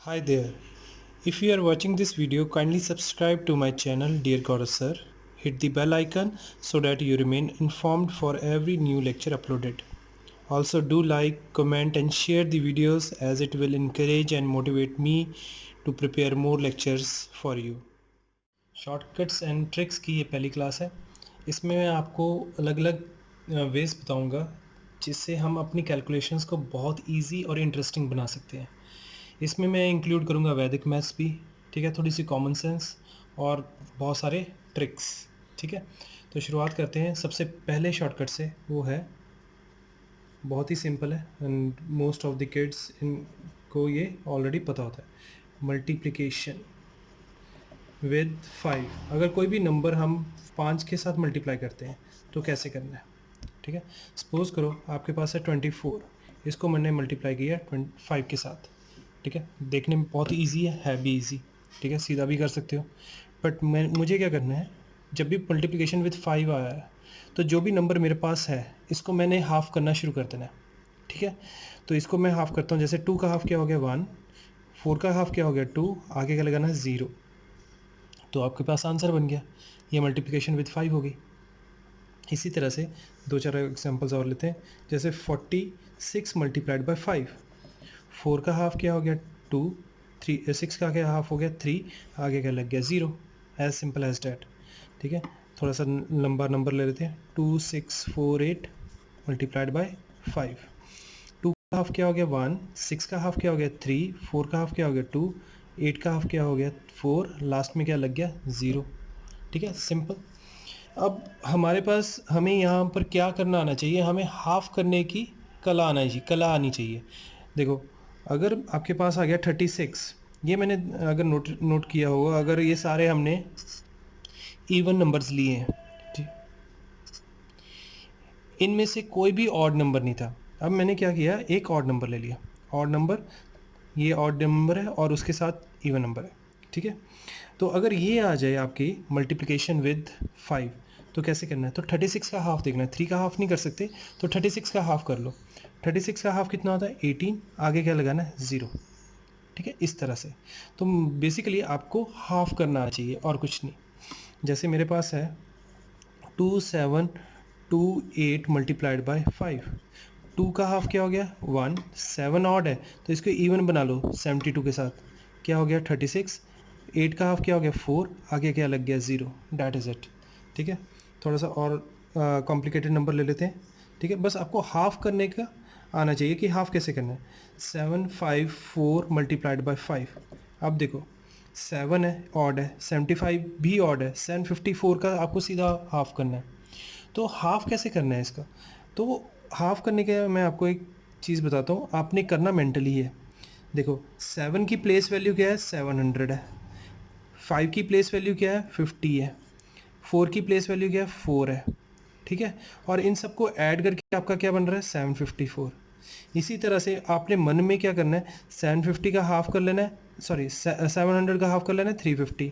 Hi there. If you are watching this video, kindly subscribe to my channel Dear Gaurav Sir. Hit the bell icon so that you remain informed for every new lecture uploaded. Also do like, comment and share the videos as it will encourage and motivate me to prepare more lectures for you. Shortcuts and tricks की ये पहली class है। इसमें मैं आपको अलग अलग veg बताऊंगा जिससे हम अपनी कैलकुलेशंस को बहुत इजी और इंटरेस्टिंग बना सकते हैं। इसमें मैं इंक्लूड करूँगा वैदिक मैथ्स भी, ठीक है, थोड़ी सी कॉमन सेंस और बहुत सारे ट्रिक्स, ठीक है। तो शुरुआत करते हैं सबसे पहले शॉर्टकट से। वो है बहुत ही सिंपल है and most of the kids इनको ये ऑलरेडी पता होता है। Multiplication with 5। अगर कोई भी नंबर हम 5 के साथ मल्टीप्लाई करते हैं तो कैसे करना है, ठीक है। सपोज करो आपके पास है 24, इसको मैंने मल्टीप्लाई किया 5 के साथ, ठीक है। देखने में बहुत ही ईजी है भी ईजी, ठीक है, सीधा भी कर सकते हो। बट मुझे क्या करना है, जब भी मल्टीप्लिकेशन विद 5 आया है तो जो भी नंबर मेरे पास है इसको मैंने हाफ़ करना शुरू कर देना है, ठीक है। तो इसको मैं हाफ़ करता हूँ। जैसे 2 का हाफ़ क्या हो गया 1, 4 का हाफ़ क्या हो गया 2, आगे का लगाना है 0। तो आपके पास आंसर बन गया, ये मल्टीप्लिकेशन विद 5 हो गई। इसी तरह से दो चार एग्जांपल्स और लेते हैं। जैसे 46 मल्टीप्लाइड बाय 5, 4 का हाफ क्या हो गया 2, 6 का क्या हाफ हो गया 3, आगे का लग गया 0। एज सिंपल एज डैट, ठीक है। थोड़ा सा लंबा नंबर ले लेते हैं। 2648 मल्टीप्लाइड बाय 5, 2 का हाफ क्या हो गया 1, 6 का हाफ क्या हो गया 3, 4 का हाफ क्या हो गया 2, 8 का हाफ क्या हो गया 4, लास्ट में क्या लग गया 0, ठीक है, सिंपल। अब हमारे पास हमें यहाँ पर क्या करना आना चाहिए, हमें हाफ करने की कला आनी चाहिए। देखो, अगर आपके पास आ गया 36, ये मैंने अगर नोट किया होगा, अगर ये सारे हमने इवन नंबर्स लिए हैं, ठीक, इनमें से कोई भी ऑड नंबर नहीं था। अब मैंने क्या किया, एक ऑड नंबर ले लिया। ऑड नंबर, ये ऑड नंबर है और उसके साथ इवन नंबर है, ठीक है। तो अगर ये आ जाए आपकी मल्टीप्लिकेशन विद 5, तो कैसे करना है, तो 36 का हाफ देखना है। 3 का हाफ नहीं कर सकते तो 36 का हाफ कर लो। 36 का हाफ कितना होता है 18, आगे क्या लगाना है 0, ठीक है, इस तरह से। तो बेसिकली आपको हाफ करना आना चाहिए और कुछ नहीं। जैसे मेरे पास है 2728 मल्टीप्लाइड बाय 5, 2 का हाफ क्या हो गया 1, 7 ऑड है तो इसको इवन बना लो 72 के साथ, क्या हो गया 36, 8 का हाफ क्या हो गया 4, आगे क्या लग गया 0, डैट इज़ इट, ठीक है। थोड़ा सा और कॉम्प्लिकेटेड नंबर ले लेते हैं, ठीक है। बस आपको हाफ करने का आना चाहिए कि हाफ कैसे करना है। 754 मल्टीप्लाइड बाय 5, अब देखो 7 है ऑड है, 75 भी ऑड है, 754 का आपको सीधा हाफ करना है। तो हाफ कैसे करना है इसका, तो हाफ करने के मैं आपको एक चीज़ बताता हूँ, आपने करना मेंटली है। देखो 7 की प्लेस वैल्यू क्या है 700 है, 5 की प्लेस वैल्यू क्या है 50 है, 4 की प्लेस वैल्यू क्या है 4 है, ठीक है। और इन सबको ऐड करके आपका क्या बन रहा है 754। इसी तरह से आपने मन में क्या करना है, 750 का हाफ कर लेना है, सॉरी 700 का हाफ कर लेना है 350,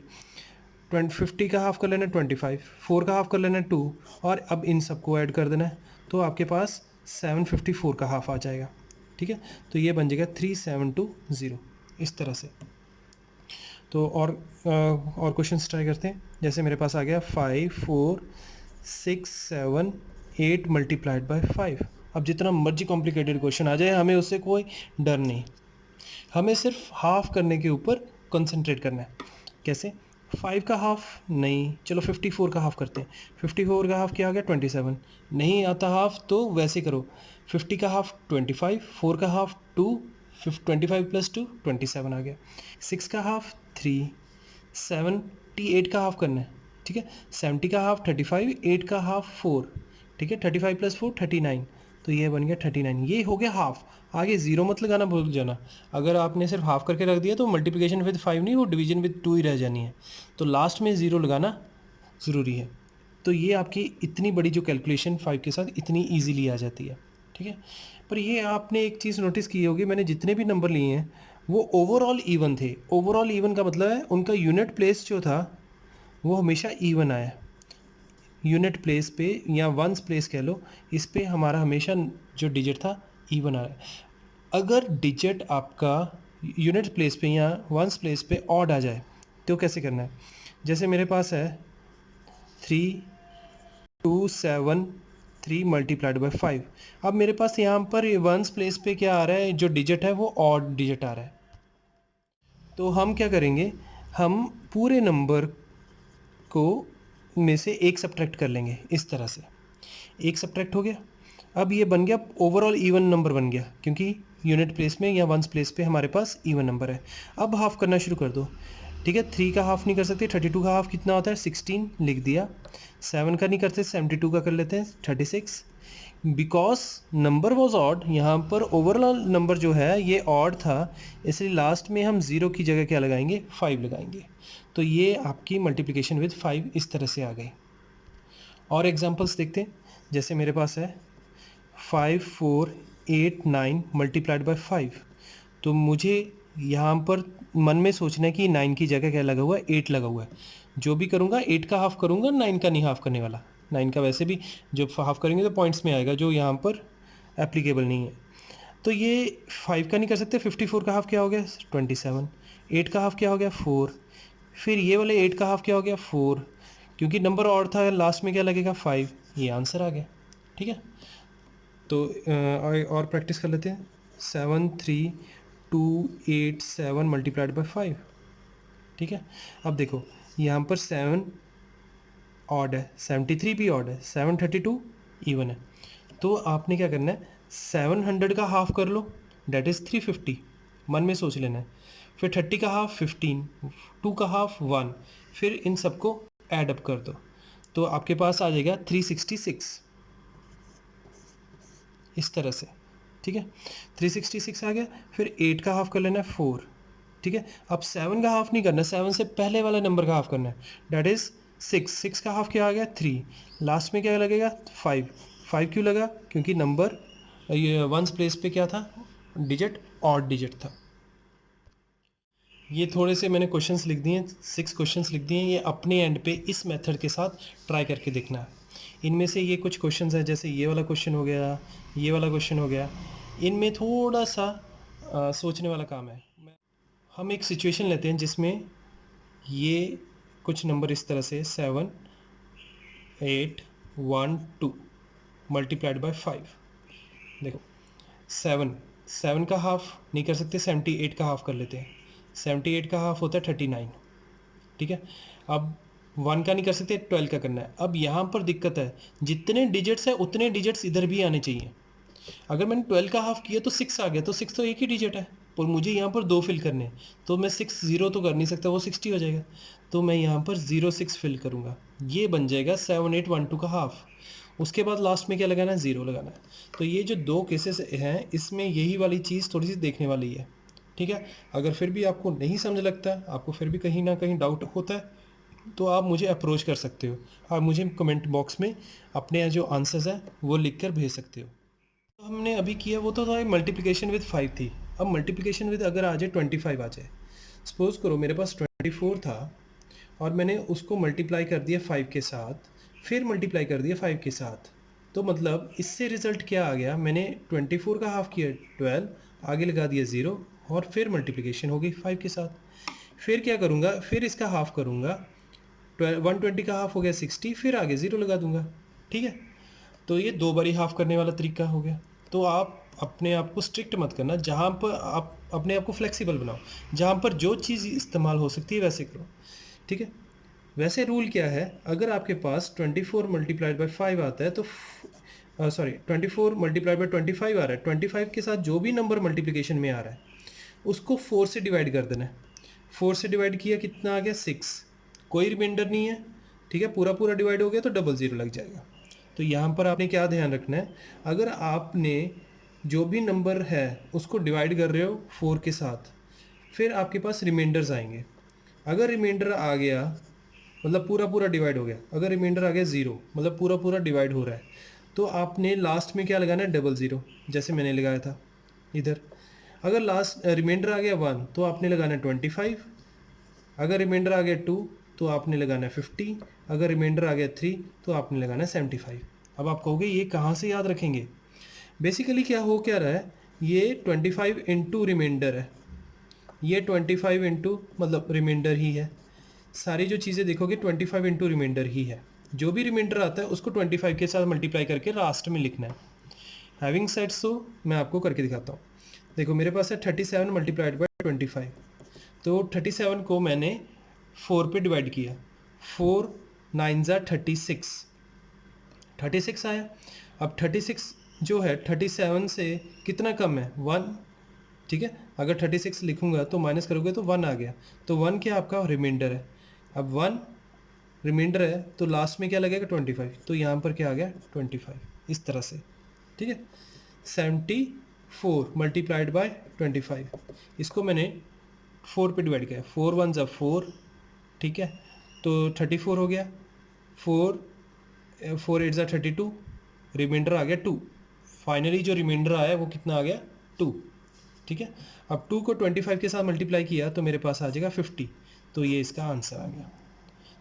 50 का हाफ कर लेना है 25, 4 का हाफ कर लेना है 2, और अब इन सबको ऐड कर देना है तो आपके पास 754 का हाफ आ जाएगा, ठीक है। तो ये बन जाएगा 3720, इस तरह से। तो और क्वेश्चंस ट्राई करते हैं। जैसे मेरे पास आ गया 5468 मल्टीप्लाइड बाय 5। अब जितना मर्जी कॉम्प्लिकेटेड क्वेश्चन आ जाए हमें उससे कोई डर नहीं, हमें सिर्फ हाफ करने के ऊपर कंसंट्रेट करना है। कैसे, 5 का हाफ नहीं, चलो 54 का हाफ करते हैं। 54 का हाफ क्या आ गया 27, नहीं आता हाफ तो वैसे करो, 50 का हाफ 25, 4 का हाफ 2, 25 प्लस 2 27 आ गया, 6 का हाफ 3, 78 का हाफ करना है, ठीक है। 70 का हाफ 35, 8 का हाफ 4, ठीक है, 35 प्लस 4 39, तो ये बन गया 39, ये हो गया हाफ। आगे ज़ीरो मत लगाना भूल जाना, अगर आपने सिर्फ हाफ करके रख दिया तो मल्टीप्लिकेशन विद 5 नहीं, वो डिवीजन विद 2 ही रह जानी है, तो लास्ट में ज़ीरो लगाना ज़रूरी है। तो ये आपकी इतनी बड़ी जो कैलकुलेशन 5 के साथ इतनी ईजीली आ जाती है, ठीक है। पर ये आपने एक चीज़ नोटिस की होगी, मैंने जितने भी नंबर लिए हैं वो ओवरऑल इवन थे। ओवरऑल इवन का मतलब है उनका यूनिट प्लेस जो था वो हमेशा इवन आया। यूनिट प्लेस पे या वंस प्लेस कह लो, इस पे हमारा हमेशा जो डिजिट था इवन आ रहा है। अगर डिजिट आपका यूनिट प्लेस पे या वंस प्लेस पे ऑड आ जाए तो कैसे करना है। जैसे मेरे पास है 3273 मल्टीप्लाइड बाई 5। अब मेरे पास यहाँ पर वंस प्लेस पे क्या आ रहा है, जो डिजिट है वो ऑड डिजिट आ रहा है। तो हम क्या करेंगे, हम पूरे नंबर को में से एक सब्ट्रैक्ट कर लेंगे इस तरह से। एक सब्ट्रैक्ट हो गया, अब ये बन गया ओवरऑल इवन नंबर बन गया, क्योंकि यूनिट प्लेस में या वंस प्लेस पे हमारे पास इवन नंबर है। अब हाफ करना शुरू कर दो। ठीक है, 3 का हाफ नहीं कर सकते, 32 का हाफ कितना होता है 16 लिख दिया। 7 का नहीं करते, 72 का कर लेते हैं 36। बिकॉज नंबर वॉज ऑड, यहाँ पर ओवरऑल नंबर जो है ये ऑड था, इसलिए लास्ट में हम 0 की जगह क्या लगाएंगे, 5 लगाएंगे। तो ये आपकी मल्टीप्लिकेशन विद 5 इस तरह से आ गई। और एग्जांपल्स देखते हैं, जैसे मेरे पास है 5489 मल्टीप्लाइड बाय 5। तो मुझे यहाँ पर मन में सोचना है कि 9 की जगह क्या लगा हुआ है, 8 लगा हुआ है। जो भी करूँगा 8 का हाफ करूँगा, 9 का नहीं हाफ करने वाला। 9 का वैसे भी जब हाफ करेंगे तो पॉइंट्स में आएगा, जो यहाँ पर एप्लीकेबल नहीं है। तो ये 5 का नहीं कर सकते, 54 का हाफ क्या हो गया 27। 8 का हाफ क्या हो गया 4। फिर ये वाले 8 का हाफ क्या हो गया 4, क्योंकि नंबर और था लास्ट में क्या लगेगा 5। ये आंसर आ गया। ठीक है, तो और प्रैक्टिस कर लेते हैं। 73287 मल्टीप्लाइड बाय 5। ठीक है, अब देखो यहाँ पर 7 ऑड है, 73 भी ऑड है, 732 इवन है। तो आपने क्या करना है, 700 का हाफ कर लो, डेट इज़ 350, मन में सोच लेना है। फिर 30 का हाफ 15, 2 का हाफ 1, फिर इन सबको ऐड अप कर दो, तो आपके पास आ जाएगा 366 इस तरह से। ठीक है, 366 आ गया। फिर 8 का हाफ कर लेना है 4। ठीक है, अब 7 का हाफ नहीं करना, 7 से पहले वाले नंबर का हाफ करना है, डेट इज़ 6। 6 का हाफ क्या आ गया 3, लास्ट में क्या लगेगा 5। 5 क्यों लगा, क्योंकि नंबर ये वंस प्लेस पे क्या था, डिजिट ऑड डिजिट था। ये थोड़े से मैंने क्वेश्चंस लिख दिए, 6 क्वेश्चंस लिख दिए, ये अपने एंड पे इस मेथड के साथ ट्राई करके देखना है। इनमें से ये कुछ क्वेश्चंस हैं, जैसे ये वाला क्वेश्चन हो गया, ये वाला क्वेश्चन हो गया, इनमें थोड़ा सा सोचने वाला काम है। हम एक सिचुएशन लेते हैं जिसमें ये कुछ नंबर इस तरह से 7812 मल्टीप्लाइड बाय 5। देखो 7 का हाफ नहीं कर सकते, 78 का हाफ कर लेते हैं। 78 का हाफ होता है 39। ठीक है, अब 1 का नहीं कर सकते, 12 का करना है। अब यहाँ पर दिक्कत है, जितने डिजिट्स है उतने डिजिट्स इधर भी आने चाहिए। अगर मैंने 12 का हाफ किया तो 6 आ गया, तो 6 तो एक ही डिजिट है, पर मुझे यहाँ पर 2 फिल करने हैं, तो मैं 6 0 तो कर नहीं सकता, वो 60 हो जाएगा। तो मैं यहाँ पर 06 फिल करूँगा, ये बन जाएगा 7812 का हाफ। उसके बाद लास्ट में क्या लगाना है, 0 लगाना है। तो ये जो दो केसेस हैं, इसमें यही वाली चीज़ थोड़ी सी देखने वाली है। ठीक है, अगर फिर भी आपको नहीं समझ लगता, आपको फिर भी कहीं ना कहीं डाउट होता है, तो आप मुझे अप्रोच कर सकते हो। आप मुझे कमेंट बॉक्स में अपने जो आंसर्स हैं वो लिख कर भेज सकते हो। तो हमने अभी किया वो तो था मल्टीप्लिकेशन विद 5 थी। अब मल्टीप्लिकेशन विद अगर आ जाए 25 आ जाए, सपोज करो मेरे पास 24 था और मैंने उसको मल्टीप्लाई कर दिया 5 के साथ, फिर मल्टीप्लाई कर दिया 5 के साथ। तो मतलब इससे रिज़ल्ट क्या आ गया, मैंने 24 का हाफ किया 12, आगे लगा दिया 0, और फिर मल्टीप्लिकेशन हो गई 5 के साथ। फिर क्या करूँगा, फिर इसका हाफ करूँगा, 120 का हाफ हो गया 60, फिर आगे 0 लगा दूंगा। ठीक है, तो ये 2 बारी हाफ करने वाला तरीका हो गया। तो आप अपने आप को स्ट्रिक्ट मत करना, जहाँ पर आप अपने आप को फ्लेक्सिबल बनाओ, जहाँ पर जो चीज़ इस्तेमाल हो सकती है वैसे करो। ठीक है, वैसे रूल क्या है, अगर आपके पास 24 मल्टीप्लाइड बाई 5 आता है तो 24 मल्टीप्लाइड बाई 25 आ रहा है, 25 के साथ जो भी नंबर मल्टीप्लिकेशन में आ रहा है उसको 4 से डिवाइड कर देना है। 4 से डिवाइड किया कितना आ गया 6, कोई रिमाइंडर नहीं है। ठीक है, पूरा पूरा डिवाइड हो गया तो डबल 0 लग जाएगा। तो यहाँ पर आपने क्या ध्यान रखना है, अगर आपने जो भी नंबर है उसको डिवाइड कर रहे हो 4 के साथ, फिर आपके पास रिमाइंडर्स आएंगे। अगर रिमाइंडर आ गया मतलब पूरा पूरा डिवाइड हो गया, अगर रिमाइंडर आ गया 0 मतलब पूरा पूरा डिवाइड हो रहा है, तो आपने लास्ट में क्या लगाना है, डबल 0, जैसे मैंने लगाया था इधर। अगर लास्ट रिमाइंडर आ गया 1 तो आपने लगाना है 25, अगर रिमाइंडर आ गया 2 तो आपने लगाना है 50, अगर रिमाइंडर आ गया 3 तो आपने लगाना है 75। अब आप कहोगे ये कहाँ से याद रखेंगे, बेसिकली क्या हो क्या रहा है, ये 25 इंटू रिमाइंडर है, ये 25 इंटू मतलब रिमाइंडर ही है, सारी जो चीज़ें देखोगे 25 इंटू रिमाइंडर ही है, जो भी रिमाइंडर आता है उसको 25 के साथ मल्टीप्लाई करके लास्ट में लिखना है। हैविंग सेड सो मैं आपको करके दिखाता हूँ। देखो मेरे पास है 37 मल्टीप्लाइड बाई 25, तो 37 को मैंने 4 पे डिवाइड किया, 4 9 ज़ा 36 आया। अब 36 जो है 37 से कितना कम है, 1, ठीक है। अगर 36 लिखूंगा तो माइनस करोगे तो 1 आ गया, तो 1 क्या आपका रिमाइंडर है। अब 1 रिमाइंडर है तो लास्ट में क्या लगेगा 25, तो यहाँ पर क्या आ गया 25, इस तरह से, ठीक है। 74 मल्टीप्लाइड बाय 25, इसको मैंने 4 पे डिवाइड किया, 4 1 ज़ा 4, ठीक है, तो 34 हो गया। 4 4 8 ज़ा 32, रिमाइंडर आ गया 2, फाइनली जो रिमाइंडर आया वो कितना आ गया 2, ठीक है। अब 2 को 25 के साथ मल्टीप्लाई किया तो मेरे पास आ जाएगा 50, तो ये इसका आंसर आ गया।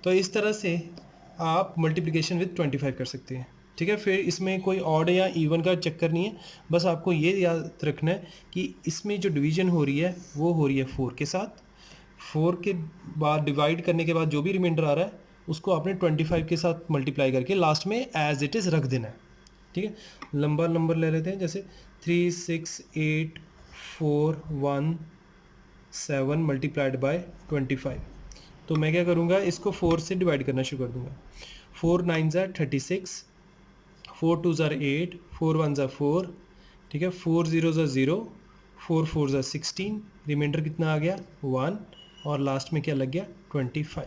तो इस तरह से आप मल्टीप्लिकेशन विद 25 कर सकते हैं, ठीक है। फिर इसमें कोई ऑड या इवन का चक्कर नहीं है, बस आपको ये याद रखना है कि इसमें जो डिवीजन हो रही है वो हो रही है 4 के साथ, 4 के बाद डिवाइड करने के बाद जो भी रिमाइंडर आ रहा है उसको आपने 25 के साथ मल्टीप्लाई करके लास्ट में एज इट इज़ रख देना है, ठीक है। लंबा नंबर ले लेते हैं, जैसे 3 6 8 4 1 7 मल्टीप्लाइड बाय 25, तो मैं क्या करूँगा, इसको 4 से डिवाइड करना शुरू कर दूँगा। 4 9 ज़ा 36, 4 2 ज़ा 8, 4 1 ज़ा 4, ठीक है, 4 0 ज़ा 0, 4 4 ज़ा 16, रिमाइंडर कितना आ गया 1, और लास्ट में क्या लग गया 25।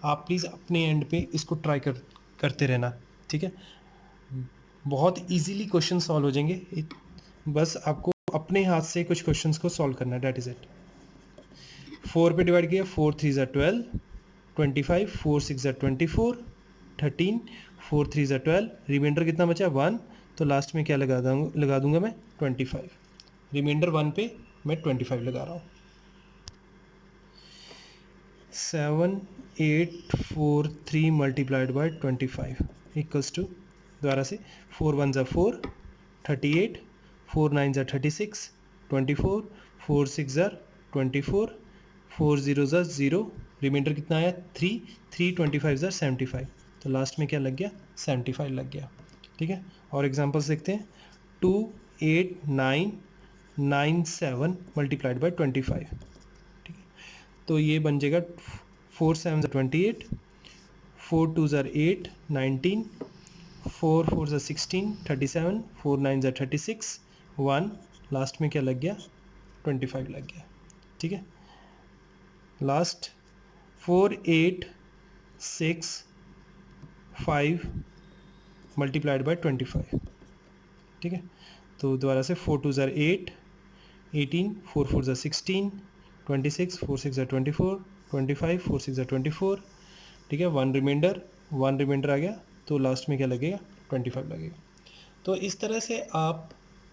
आप प्लीज़ अपने एंड पे इसको ट्राई करते रहना, ठीक है। बहुत इजीली क्वेश्चन सॉल्व हो जाएंगे, बस आपको अपने हाथ से कुछ क्वेश्चंस को सॉल्व करना है, डैट इज़ इट। 4 पे डिवाइड किया, 4 3 ज़ा 12, 25, 4 6 ज़ा 24, 13, 4 3 ज़ा 12, रिमाइंडर कितना बचा 1, तो लास्ट में क्या लगा दूंगा मैं 25, रिमाइंडर 1 पे मैं 25 लगा रहा हूँ। 7 8 4 3 मल्टीप्लाइड बाय 25 इक्वल्स टू, दोबारा से 4 1 ज़ा 4, 38, 4 9 ज़ा 36, 24, 4 6 ज़ा 24, 4 0 ज़ा 0, रिमाइंडर कितना आया 3, 3 25 ज़ा 75, तो लास्ट में क्या लग गया 75 लग गया, ठीक है। और एग्जांपल्स देखते हैं, 2 8 9 9 7 मल्टीप्लाइड बाय 25, ठीक है, तो ये बन जाएगा 4 7 ज़ा 28, 4 2 ज़ा 8 19, 4 4 ज़ा 16 37, 4 9 ज़ा 36, 1, लास्ट में क्या लग गया 25 लग गया, ठीक है। लास्ट 4 8 6 5 मल्टीप्लाइड बाय 25, ठीक है। तो दोबारा से 4 2 ज़ा 8 18, 4 4 ज़ा 16, 26, 4 6 ज़ा 24, 25, 4 6 ज़ा 24, ठीक है। 1 रिमाइंडर आ गया, तो लास्ट में क्या लगेगा 25 लगेगा। तो इस तरह से आप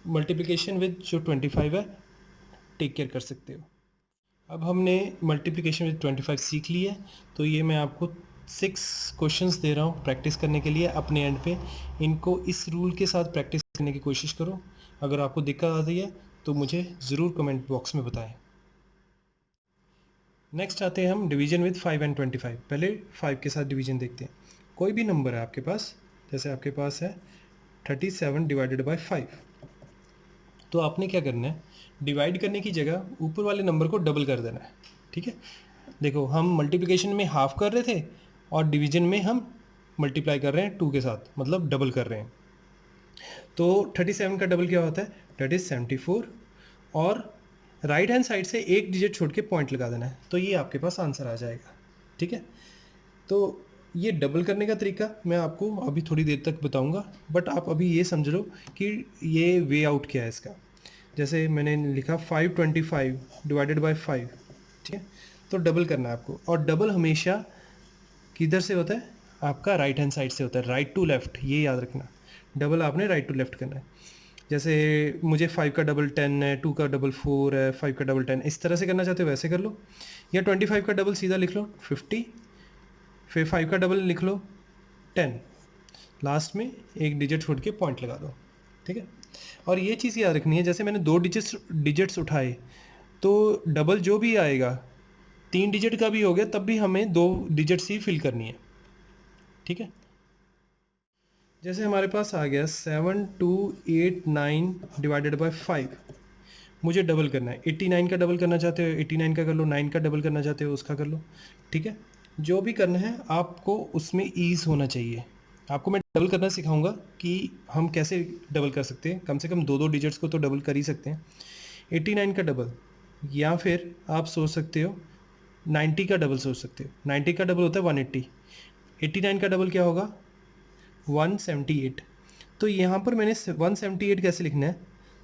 मल्टीप्लिकेशन विद जो 25 है टेक केयर कर सकते हो। अब हमने मल्टीप्लिकेशन विद 25 सीख ली है, तो ये मैं आपको 6 क्वेश्चंस दे रहा हूँ प्रैक्टिस करने के लिए अपने एंड पे। इनको इस रूल के साथ प्रैक्टिस करने की कोशिश करो। अगर आपको दिक्कत आती है तो मुझे ज़रूर कमेंट बॉक्स में बताएं। नेक्स्ट आते हैं हम डिवीजन विद 5 एंड 25। पहले 5 के साथ डिवीजन देखते हैं। कोई भी नंबर है आपके पास, जैसे आपके पास है 37 डिवाइडेड बाय 5, तो आपने क्या करना है, डिवाइड करने की जगह ऊपर वाले नंबर को डबल कर देना है, ठीक है। देखो हम मल्टीप्लिकेशन में हाफ कर रहे थे और डिवीजन में हम मल्टीप्लाई कर रहे हैं 2 के साथ, मतलब डबल कर रहे हैं। तो 37 का डबल क्या होता है, डेट इज़ 74, और राइट हैंड साइड से एक डिजिट छोड़ के पॉइंट लगा देना है, तो ये आपके पास आंसर आ जाएगा, ठीक है। तो ये डबल करने का तरीका मैं आपको अभी थोड़ी देर तक बताऊंगा, बट आप अभी ये समझ लो कि ये वे आउट क्या है इसका। जैसे मैंने लिखा 525 डिवाइडेड बाय 5, ठीक है, तो डबल करना है आपको, और डबल हमेशा किधर से होता है, आपका राइट हैंड साइड से होता है, राइट टू लेफ्ट, ये याद रखना। डबल आपने राइट टू लेफ्ट करना है। जैसे मुझे 5 का डबल 10 है, 2 का डबल 4 है, 5 का डबल 10, इस तरह से करना चाहते हो वैसे कर लो, या 25 का डबल सीधा लिख लो 50, फिर 5 का डबल लिख लो 10, लास्ट में एक डिजिट छोड़ के पॉइंट लगा दो, ठीक है। और ये चीज़ याद रखनी है, जैसे मैंने 2 डिजिट्स उठाए, तो डबल जो भी आएगा 3 डिजिट का भी हो गया तब भी हमें 2 डिजिट्स ही फिल करनी है, ठीक है। जैसे हमारे पास आ गया 7289 डिवाइडेड बाय 5, मुझे डबल करना है। 89 का डबल करना चाहते हो 89 का कर लो, 9 का डबल करना चाहते हो उसका कर लो, ठीक है। जो भी करना है आपको उसमें ईज होना चाहिए। आपको मैं डबल करना सिखाऊंगा कि हम कैसे डबल कर सकते हैं, कम से कम 2 डिजिट्स को तो डबल कर ही सकते हैं। 89 का डबल, या फिर आप सोच सकते हो 90 का डबल सोच सकते हो। 90 का डबल होता है 180, 89 का डबल क्या होगा 178। तो यहाँ पर मैंने 178 कैसे लिखना है,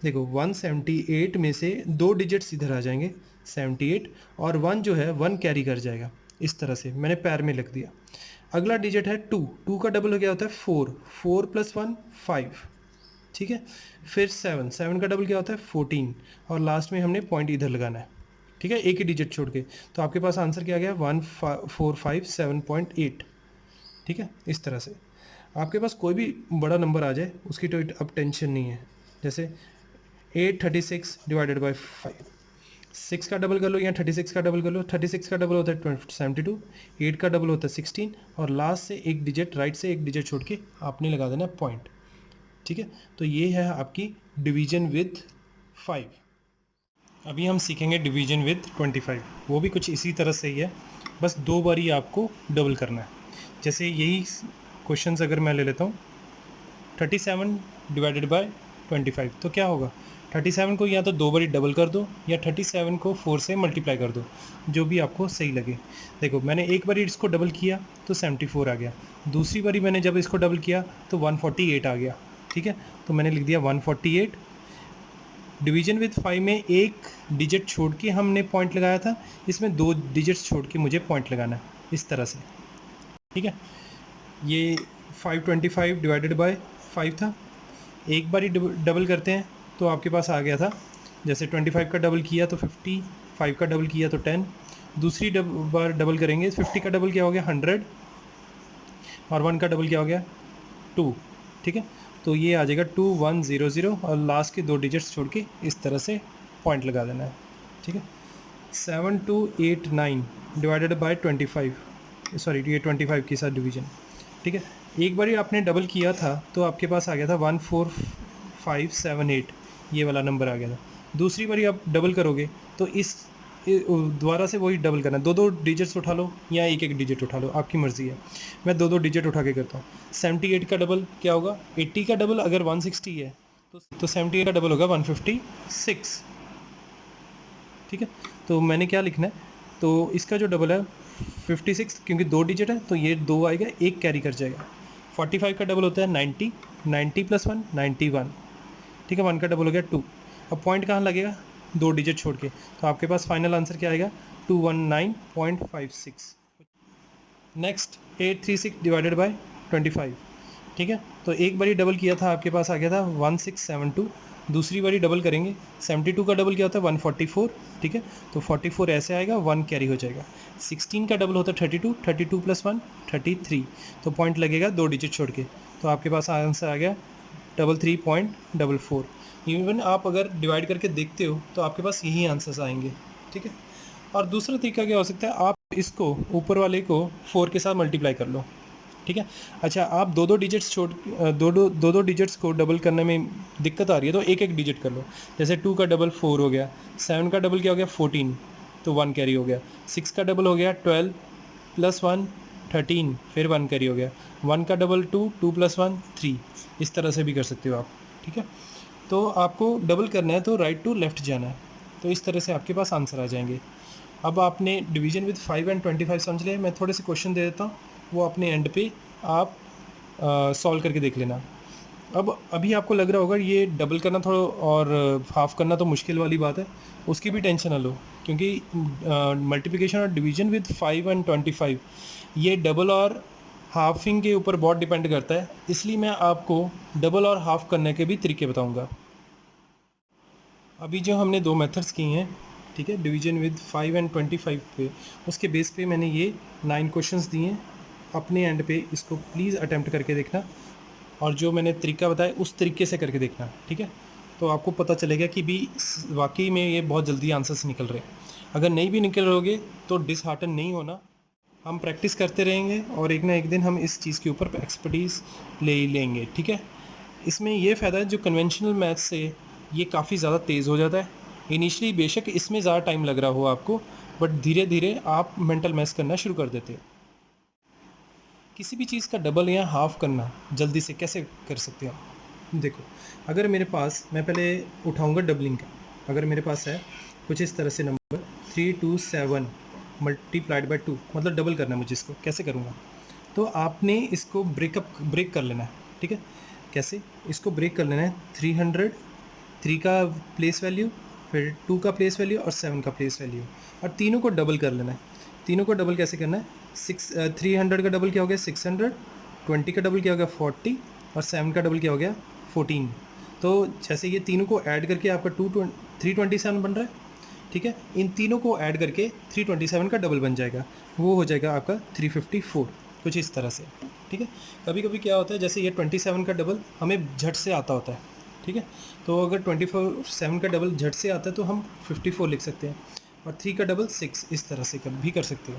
देखो 178 में से 2 डिजिट्स इधर आ जाएंगे 78, और 1 जो है 1 कैरी कर जाएगा, इस तरह से मैंने पैर में लिख दिया। अगला डिजिट है 2, 2 का डबल हो गया होता है 4, 4 + 1 5, ठीक है। फिर 7, 7 का डबल क्या होता है 14, और लास्ट में हमने पॉइंट इधर लगाना है, ठीक है, एक ही डिजिट छोड़ के। तो आपके पास आंसर क्या आ गया 1457.8, ठीक है। इस तरह से आपके पास कोई भी बड़ा नंबर आ जाए उसकी तो अब टेंशन नहीं है। जैसे 836 डिवाइडेड बाई 5, 6 का डबल कर लो या 36 का डबल कर लो। 36 का डबल होता है 72, 8 का डबल होता है 16, और लास्ट से एक डिजिट, राइट से एक डिजिट छोड़ के आपने लगा देना पॉइंट, ठीक है। तो ये है आपकी डिवीजन विद 5। अभी हम सीखेंगे डिवीजन विद 25, वो भी कुछ इसी तरह से ही है, बस 2 बार ही आपको डबल करना है। जैसे यही क्वेश्चंस अगर मैं ले लेता हूँ 37 डिवाइडेड बाय 25, तो क्या होगा 37 को या तो 2 बारी डबल कर दो या 37 को 4 से मल्टीप्लाई कर दो, जो भी आपको सही लगे। देखो मैंने एक बारी इसको डबल किया तो 74 आ गया, दूसरी बारी मैंने जब इसको डबल किया तो 148 आ गया, ठीक है। तो मैंने लिख दिया 148। डिवीजन विद 5 में एक डिजिट छोड़ के हमने पॉइंट लगाया था, इसमें 2 डिजिट्स छोड़ के मुझे पॉइंट लगाना है, इस तरह से, ठीक है। ये 525 डिवाइडेड बाय 5 था। एक बार ही डबल करते हैं तो आपके पास आ गया था, जैसे 25 का डबल किया तो 50, 5 का डबल किया तो 10, दूसरी बार डबल करेंगे 50 का डबल क्या हो गया 100, और 1 का डबल क्या हो गया 2, ठीक है। तो ये आ जाएगा 2100, और लास्ट के 2 डिजिट्स छोड़ के इस तरह से पॉइंट लगा देना है, ठीक है। 7289 डिवाइडेड बाय 25, सॉरी ये 25 के साथ डिवीजन, ठीक है। एक बार ही आपने डबल किया था तो आपके पास आ गया था 14578, ये वाला नंबर आ गया था। दूसरी बारी आप डबल करोगे तो इस दोबारा से वही डबल करना है, 2 डिजिट्स उठा लो या एक एक डिजिट उठा लो, आपकी मर्ज़ी है। मैं 2 डिजिट उठा के करता हूँ। 78 का डबल क्या होगा, 80 का डबल अगर 160 है तो 78 का डबल होगा 156, ठीक है। तो मैंने क्या लिखना है, तो इसका जो डबल है 56, क्योंकि 2 डिजिट है तो ये 2 आएगा, एक कैरी कर जाएगा। 45 का डबल होता है 90, 90 + 1 91, ठीक है। 1 का डबल हो गया 2। अब पॉइंट कहाँ लगेगा 2 डिजिट छोड़ के, तो आपके पास फाइनल आंसर क्या आएगा 219.56। नेक्स्ट 836 डिवाइडेड बाय 25, ठीक है। तो एक बारी डबल किया था आपके पास आ गया था 1672, दूसरी बारी डबल करेंगे 72 का डबल क्या होता है 144, ठीक है। तो 44 ऐसे आएगा, 1 कैरी हो जाएगा। 16 का डबल होता है 32, 32 + 1 33, तो पॉइंट लगेगा 2 डिजिट छोड़ के, तो आपके पास आंसर आ गया 33.44। इवन आप अगर डिवाइड करके देखते हो तो आपके पास यही आंसर्स आएंगे, ठीक है। और दूसरा तरीका क्या हो सकता है, आप इसको ऊपर वाले को 4 के साथ मल्टीप्लाई कर लो, ठीक है। अच्छा आप दो दो डिजिट्स को डबल करने में दिक्कत आ रही है तो एक एक डिजिट कर लो। जैसे 2 का डबल 4 हो गया, 7 का डबल क्या हो गया 14, तो 1 कैरी हो गया। 6 का डबल हो गया 12 + 1 13, फिर 1 कैरी हो गया। 1 का डबल 2, 2 + 1 3, इस तरह से भी कर सकते हो आप, ठीक है। तो आपको डबल करना है तो राइट टू लेफ्ट जाना है, तो इस तरह से आपके पास आंसर आ जाएंगे। अब आपने डिवीजन विद 5 एंड 25 समझ लिया। मैं थोड़े से क्वेश्चन दे देता हूँ, वो अपने एंड पे आप सॉल्व करके देख लेना। अब अभी आपको लग रहा होगा ये डबल करना थोड़ा और हाफ करना तो मुश्किल वाली बात है, उसकी भी टेंशन ना लो, क्योंकि मल्टीप्लिकेशन और डिवीजन विद 5 एंड 25 ये डबल और हाफिंग के ऊपर बहुत डिपेंड करता है, इसलिए मैं आपको डबल और हाफ करने के भी तरीके बताऊंगा। अभी जो हमने 2 मेथड्स की हैं, ठीक है, डिवीजन विद 5 एंड 25 पे, उसके बेस पे मैंने ये 9 क्वेश्चंस दिए हैं। अपने एंड पे इसको प्लीज़ अटेम्प्ट करके देखना, और जो मैंने तरीका बताया उस तरीके से करके देखना, ठीक है। तो आपको पता चलेगा कि भी वाकई में ये बहुत जल्दी आंसर्स निकल रहे हैं। अगर नहीं भी निकल रहोगे तो डिसहार्टन नहीं होना, हम प्रैक्टिस करते रहेंगे और एक ना एक दिन हम इस चीज़ के ऊपर एक्सपर्टीज़ ले ही लेंगे, ठीक है। इसमें ये फ़ायदा है, जो कन्वेंशनल मैथ से ये काफ़ी ज़्यादा तेज़ हो जाता है। इनिशियली बेशक इसमें ज़्यादा टाइम लग रहा हो आपको, बट धीरे धीरे आप मेंटल मैथ्स करना शुरू कर देते हो। किसी भी चीज़ का डबल या हाफ करना जल्दी से कैसे कर सकते हो आप? देखो, अगर मेरे पास, मैं पहले उठाऊंगा डबलिंग का। अगर मेरे पास है कुछ इस तरह से नंबर 327 मल्टीप्लाइड बाई 2, मतलब डबल करना है मुझे, इसको कैसे करूँगा? तो आपने इसको ब्रेक कर लेना है, ठीक है। कैसे? इसको ब्रेक कर लेना है। 300, 3 का प्लेस वैल्यू, फिर 2 का प्लेस वैल्यू और 7 का प्लेस वैल्यू, और तीनों को डबल कर लेना है। तीनों को डबल कैसे करना है? 300 का डबल क्या हो गया? 600, 20 का डबल क्या हो गया? 40, और 7 का डबल क्या हो गया? 14। तो जैसे ये तीनों को ऐड करके आपका 327 बन रहा है, ठीक है। इन तीनों को ऐड करके 327 का डबल बन जाएगा, वो हो जाएगा आपका 354, कुछ इस तरह से, ठीक है। कभी कभी क्या होता है, जैसे ये 27 का डबल हमें झट से आता होता है, ठीक है। तो अगर 7 का डबल झट से आता है तो हम 54 लिख सकते हैं, और 3 का डबल 6, इस तरह से भी कर सकते हो,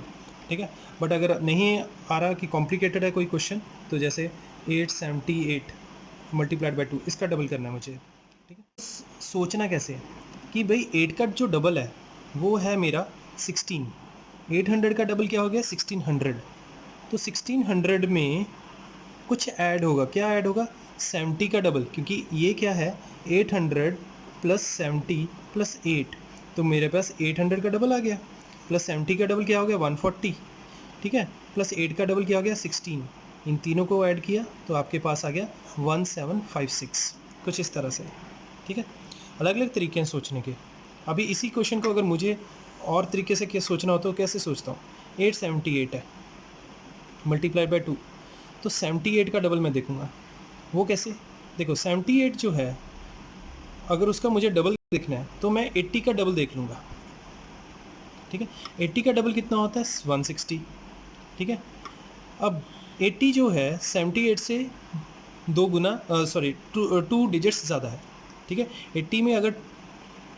ठीक है। बट अगर नहीं आ रहा कि कॉम्प्लिकेटेड है कोई क्वेश्चन, तो जैसे 878 मल्टीप्लाइड बाई 2, इसका डबल करना है मुझे, ठीक है। सोचना कैसे है कि भाई 8 का जो डबल है वो है मेरा 16, 800 का डबल क्या हो गया? 1600। तो 1600 में कुछ ऐड होगा, क्या ऐड होगा? 70 का डबल, क्योंकि ये क्या है? 800 प्लस 70 प्लस 8, तो मेरे पास 800 का डबल आ गया, प्लस 70 का डबल क्या हो गया? 140, ठीक है, प्लस 8 का डबल क्या हो गया? 16। इन तीनों को ऐड किया तो आपके पास आ गया 1756, कुछ इस तरह से, ठीक है। अलग अलग तरीके हैं सोचने के। अभी इसी क्वेश्चन को अगर मुझे और तरीके से क्या सोचना हो तो कैसे सोचता हूँ? 878 है मल्टीप्लाई बाई 2, तो 78 का डबल मैं देखूंगा, वो कैसे? देखो 78 जो है, अगर उसका मुझे डबल देखना है तो मैं 80 का डबल देख लूँगा, ठीक है। 80 का डबल कितना होता है? 160, ठीक है। अब 80 जो है 78 से दो गुना, सॉरी, टू डिजिट्स ज़्यादा है, ठीक है। 80 में अगर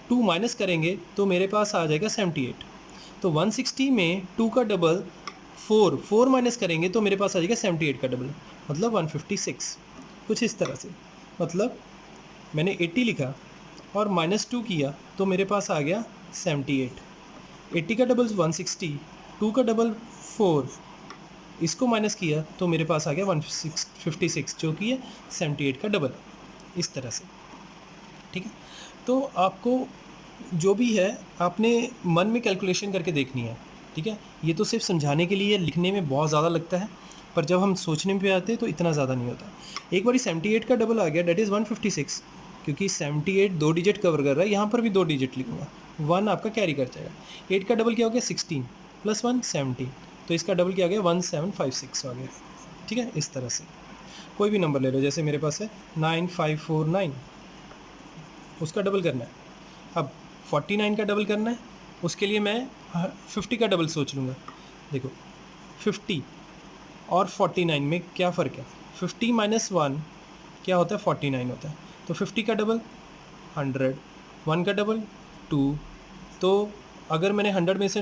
2 माइनस करेंगे तो मेरे पास आ जाएगा 78। तो 160 में 2 का डबल 4 माइनस करेंगे तो मेरे पास आ जाएगा 78 का डबल, मतलब 156, कुछ इस तरह से। मतलब मैंने 80 लिखा और -2 किया तो मेरे पास आ गया 78। 80 का डबल 160, 2 का डबल 4, इसको माइनस किया तो मेरे पास आ गया 156, जो कि है 78 का डबल, इस तरह से, ठीक है। तो आपको जो भी है आपने मन में कैलकुलेशन करके देखनी है, ठीक है। ये तो सिर्फ समझाने के लिए, लिखने में बहुत ज़्यादा लगता है, पर जब हम सोचने पे आते हैं तो इतना ज़्यादा नहीं होता। एक बार 78 का डबल आ गया, डेट इज़ 156, क्योंकि 78 दो डिजिट कवर कर रहा है, यहाँ पर भी दो डिजिट लिखूंगा, 1 आपका कैरी कर जाएगा। 8 का डबल क्या हो गया? 16 प्लस 1 17, तो इसका डबल क्या आ गया? 1756 आ गया, ठीक है। इस तरह से कोई भी नंबर ले लो, जैसे मेरे पास है 9549, उसका डबल करना है। अब 49 का डबल करना है, उसके लिए मैं 50 का डबल सोच लूँगा। देखो 50 और 49 में क्या फ़र्क है? 50 माइनस 1 क्या होता है? 49 होता है। तो 50 का डबल 100, 1 का डबल 2, तो अगर मैंने 100 में से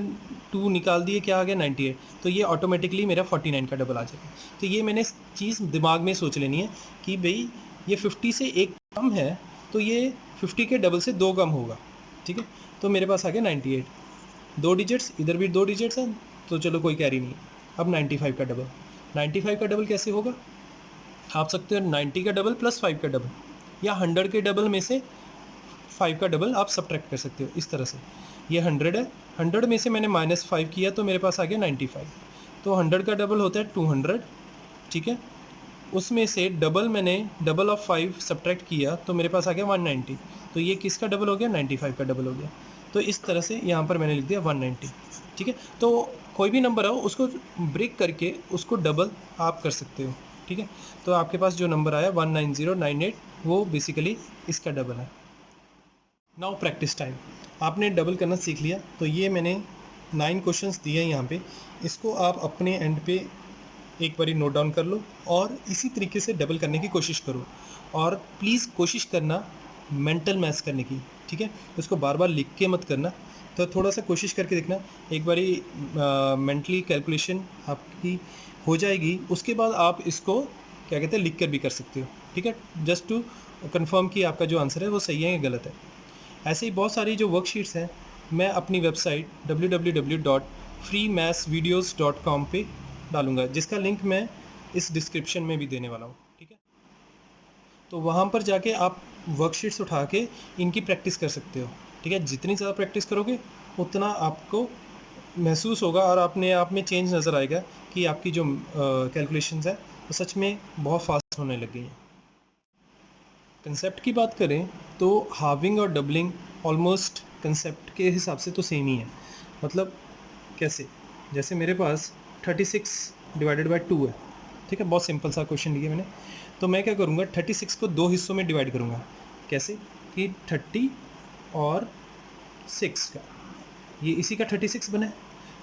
2 निकाल दिए, क्या आ गया? 98, तो ये ऑटोमेटिकली मेरा 49 का डबल आ जाएगा। तो ये मैंने चीज़ दिमाग में सोच लेनी है कि भाई ये 50 से एक कम है, तो ये 50 के डबल से 2 कम होगा, ठीक है। तो मेरे पास आ गया 98, दो डिजिट्स, इधर भी दो डिजिट्स हैं, तो चलो कोई कैरी नहीं। अब 95 का डबल, 95 का डबल कैसे होगा? आप सकते हो 90 का डबल प्लस 5 का डबल, या 100 के डबल में से 5 का डबल आप सब्ट्रैक्ट कर सकते हो, इस तरह से। ये 100 है, 100 में से मैंने -5 किया तो मेरे पास आ गया 95, तो 100 का डबल होता है 200, ठीक है। उसमें से डबल मैंने डबल ऑफ 5 सब्ट्रैक्ट किया तो मेरे पास आ गया 190, तो ये किसका डबल हो गया? 95 का डबल हो गया। तो इस तरह से यहाँ पर मैंने लिख दिया 190, ठीक है। तो कोई भी नंबर हो उसको ब्रेक करके उसको डबल आप कर सकते हो, ठीक है। तो आपके पास जो नंबर आया 19098, वो बेसिकली इसका डबल है। Now practice time. आपने डबल करना सीख लिया, तो ये मैंने 9 क्वेश्चंस दिए हैं यहाँ पे, इसको आप अपने एंड पे एक बारी नोट डाउन कर लो और इसी तरीके से डबल करने की कोशिश करो। और प्लीज़ कोशिश करना मेंटल मैथ्स करने की, ठीक है। उसको बार बार लिख के मत करना, तो थोड़ा सा कोशिश करके देखना। एक बारी मेंटली कैलकुलेशन आपकी हो जाएगी, उसके बाद आप इसको क्या कहते हैं लिख कर भी कर सकते हो, ठीक है, जस्ट टू कंफर्म कि आपका जो आंसर है वो सही है या गलत है। ऐसे ही बहुत सारी जो वर्कशीट्स हैं मैं अपनी वेबसाइट www.freemathsvideos.com पे डालूंगा, जिसका लिंक मैं इस डिस्क्रिप्शन में भी देने वाला हूँ, ठीक है। तो वहाँ पर जाके आप वर्कशीट्स उठा के इनकी प्रैक्टिस कर सकते हो, ठीक है। जितनी ज़्यादा प्रैक्टिस करोगे उतना आपको महसूस होगा और अपने आप में चेंज नज़र आएगा कि आपकी जो कैलकुलेशंस है वो सच में बहुत फास्ट होने लग गई हैं। कंसेप्ट की बात करें तो हाविंग और डबलिंग ऑलमोस्ट कंसेप्ट के हिसाब से तो सेम ही है। मतलब कैसे, जैसे मेरे पास 36 डिवाइडेड बाय 2 है, ठीक है, बहुत सिंपल सा क्वेश्चन लिया मैंने। तो मैं क्या करूँगा, 36 को 2 हिस्सों में डिवाइड करूँगा। कैसे कि 30 और 6 का, ये इसी का 36 बना है।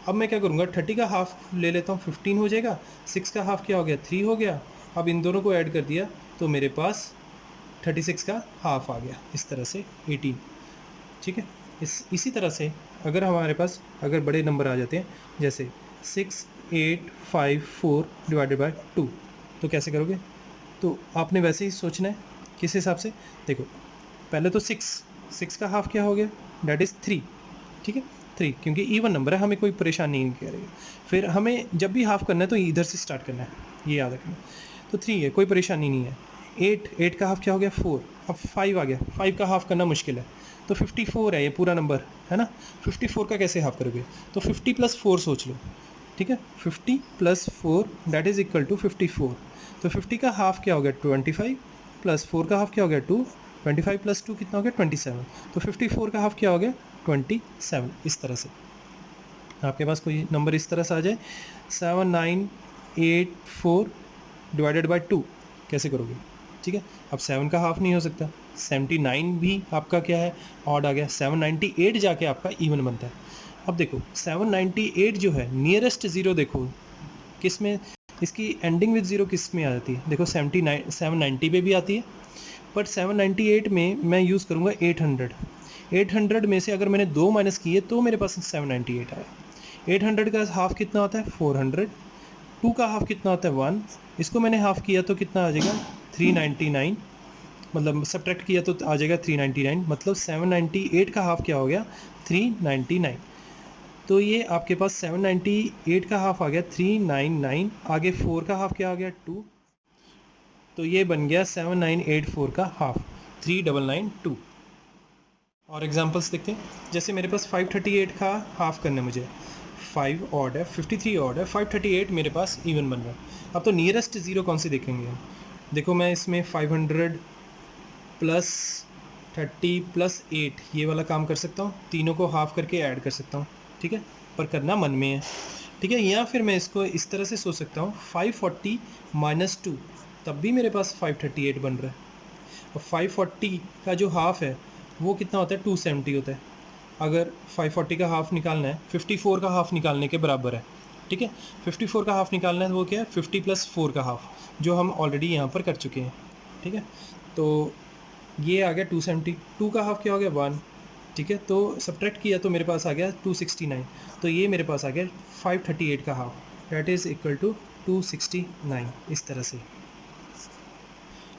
अब मैं क्या करूँगा, 30 का हाफ ले लेता हूँ, 15 हो जाएगा। 6 का हाफ क्या हो गया, 3 हो गया। अब इन दोनों को ऐड कर दिया तो मेरे पास 36 का हाफ आ गया, इस तरह से 18, ठीक है। इसी तरह से अगर हमारे पास अगर बड़े नंबर आ जाते हैं जैसे 6, 8, 5, 4 डिवाइडेड बाय 2, तो कैसे करोगे, तो आपने वैसे ही सोचना है। किस हिसाब से, देखो पहले तो 6 का हाफ क्या हो गया, डेट इज़ 3, ठीक है, 3 क्योंकि इवन नंबर है, हमें कोई परेशानी नहीं करेगी। फिर हमें जब भी हाफ करना है तो इधर से स्टार्ट करना है, ये याद रखना। तो 3 है, कोई परेशानी नहीं है। 8 का हाफ क्या हो गया, 4। अब 5 आ गया, 5 का हाफ करना मुश्किल है, तो 54 है ये पूरा नंबर, है ना। 54 का कैसे हाफ करोगे, तो 50 + 4 सोच लो, ठीक है। 50 + 4 दैट इज़ इक्वल टू 54। तो 50 का हाफ क्या हो गया, 25, प्लस 4 का हाफ क्या हो गया, 2। 25 + 2 कितना हो गया, 27। तो 54 का हाफ क्या हो गया, 27। इस तरह से आपके पास कोई नंबर इस तरह से आ जाए, 7984 डिवाइडेड बाय 2, कैसे करोगे, ठीक है। अब 7 का हाफ नहीं हो सकता, 79 भी आपका क्या है, ऑड आ गया। 798 जाके आपका इवन बनता है। अब देखो 798 जो है नियरेस्ट ज़ीरो, देखो किस में, इसकी एंडिंग विद ज़ीरो किस में आ जाती है, देखो 790 पे भी आती है, बट 798 में मैं यूज़ करूँगा 800। 800 में से अगर मैंने 2 माइनस किए तो मेरे पास 798 आया। 800 का हाफ कितना होता है, 400। 2 का हाफ कितना होता है, 1। इसको मैंने हाफ किया तो कितना आ जाएगा, 399। मतलब सब्ट्रैक्ट किया तो आ जाएगा 399, मतलब 798 का हाफ क्या हो गया, 399। तो ये आपके पास 798 का हाफ आ गया 399, आगे 4 का हाफ क्या आ गया, 2। तो ये बन गया 7984 का हाफ, 3992। और एग्जांपल्स देखते हैं, जैसे मेरे पास 538 का हाफ करना है मुझे, 5 ऑड है, 53 ऑड है, 538 मेरे पास इवन बन रहा है। अब तो नियरेस्ट ज़ीरो कौन से देखेंगे हम, देखो मैं इसमें 500 + 30 + 8 ये वाला काम कर सकता हूँ, तीनों को हाफ करके ऐड कर सकता हूँ, ठीक है, पर करना मन में है, ठीक है। या फिर मैं इसको इस तरह से सोच सकता हूँ, 540 - 2, तब भी मेरे पास 538 बन रहा है। और 540 का जो हाफ है वो कितना होता है, 270 होता है। अगर 540 का हाफ निकालना है, 54 का हाफ निकालने के बराबर है, ठीक है। 54 का हाफ निकालना है तो वो क्या है, 50 + 4 का हाफ, जो हम ऑलरेडी यहाँ पर कर चुके हैं, ठीक है। तो ये आ गया 270। 2 का हाफ क्या हो गया, 1, ठीक है। तो सब्ट्रैक्ट किया तो मेरे पास आ गया 269। तो ये मेरे पास आ गया 538 का half, that is equal to 269, इस तरह से।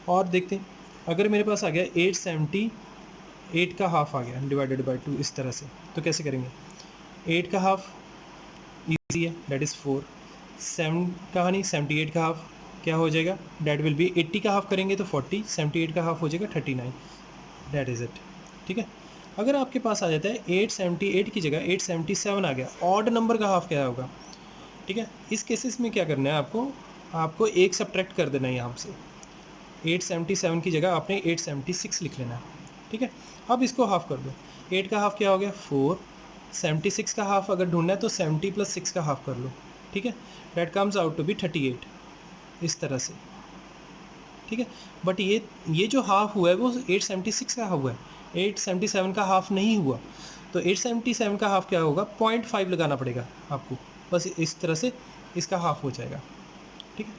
और देखते हैं, अगर मेरे पास आ गया 878 का हाफ आ गया डिवाइडेड बाय 2, इस तरह से, तो कैसे करेंगे। 8 का हाफ ईजी है, दैट इज़ 4। 7 का नहीं, 78 का हाफ क्या हो जाएगा, डैट विल बी 80 का हाफ करेंगे तो 40, 78 का हाफ हो जाएगा 39, डैट इज़ इट, ठीक है। अगर आपके पास आ जाता है 878 की जगह 877 आ गया, ऑड नंबर का हाफ क्या होगा, ठीक है। इस केसेस में क्या करना है आपको, आपको एक सब्ट्रैक्ट कर देना है यहाँ से, 877 की जगह आपने 876 लिख लेना है, ठीक है। अब इसको हाफ कर दो, 8 का हाफ क्या हो गया, 4। 76 का हाफ अगर ढूंढना है तो 70 + 6 का हाफ कर लो, ठीक है, that comes out to be 38, इस तरह से, ठीक है। बट ये जो हाफ हुआ है वो 876 का हुआ है, 877 का हाफ नहीं हुआ। तो 877 का हाफ क्या होगा, 0.5 लगाना पड़ेगा आपको, बस इस तरह से इसका हाफ हो जाएगा, ठीक है।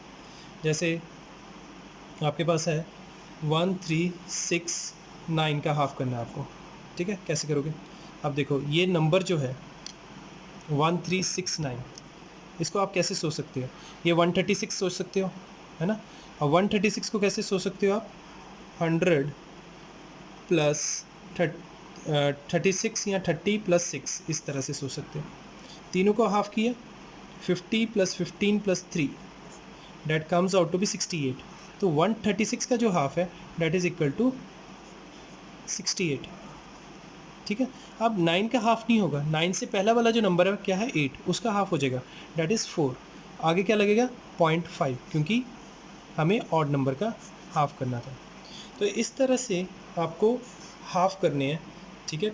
जैसे आपके पास है 136 9 का हाफ करना है आपको। ठीक है, कैसे करोगे? अब देखो ये नंबर जो है 1369, इसको आप कैसे सोच सकते हो? ये 136 सोच सकते हो, है ना? और 136 को कैसे सोच सकते हो आप? 100 प्लस 36 या 30 प्लस 6, इस तरह से सोच सकते हो। तीनों को हाफ किया, 50 plus 15 plus 3, that comes out to be 68। तो 136 का जो हाफ है डेट इज इक्वल टू 68। ठीक है, अब 9 का हाफ नहीं होगा, 9 से पहला वाला जो नंबर है क्या है 8, उसका हाफ हो जाएगा, डेट इज़ 4। आगे क्या लगेगा 0.5, क्योंकि हमें ऑड नंबर का हाफ करना था। तो इस तरह से आपको हाफ करने हैं। ठीक है,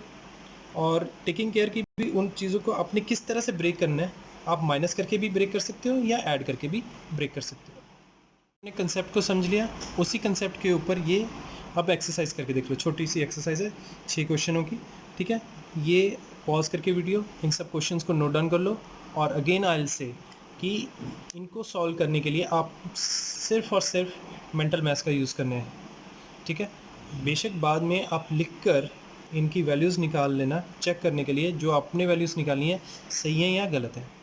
और टेकिंग केयर की भी उन चीज़ों को आपने किस तरह से ब्रेक करना है, आप माइनस करके भी ब्रेक कर सकते हो या ऐड करके भी ब्रेक कर सकते हो। आपने कंसेप्ट को समझ लिया, उसी कंसेप्ट के ऊपर ये अब एक्सरसाइज करके देख लो। छोटी सी एक्सरसाइज है 6 क्वेश्चनों की। ठीक है, ये पॉज करके वीडियो इन सब क्वेश्चंस को नोट डाउन कर लो, और अगेन आई विल से कि इनको सॉल्व करने के लिए आप सिर्फ और सिर्फ मेंटल मैथ्स का यूज़ करना है। ठीक है, बेशक बाद में आप लिख कर इनकी वैल्यूज़ निकाल लेना चेक करने के लिए, जो आपने वैल्यूज़ निकाली हैं सही है या गलत है।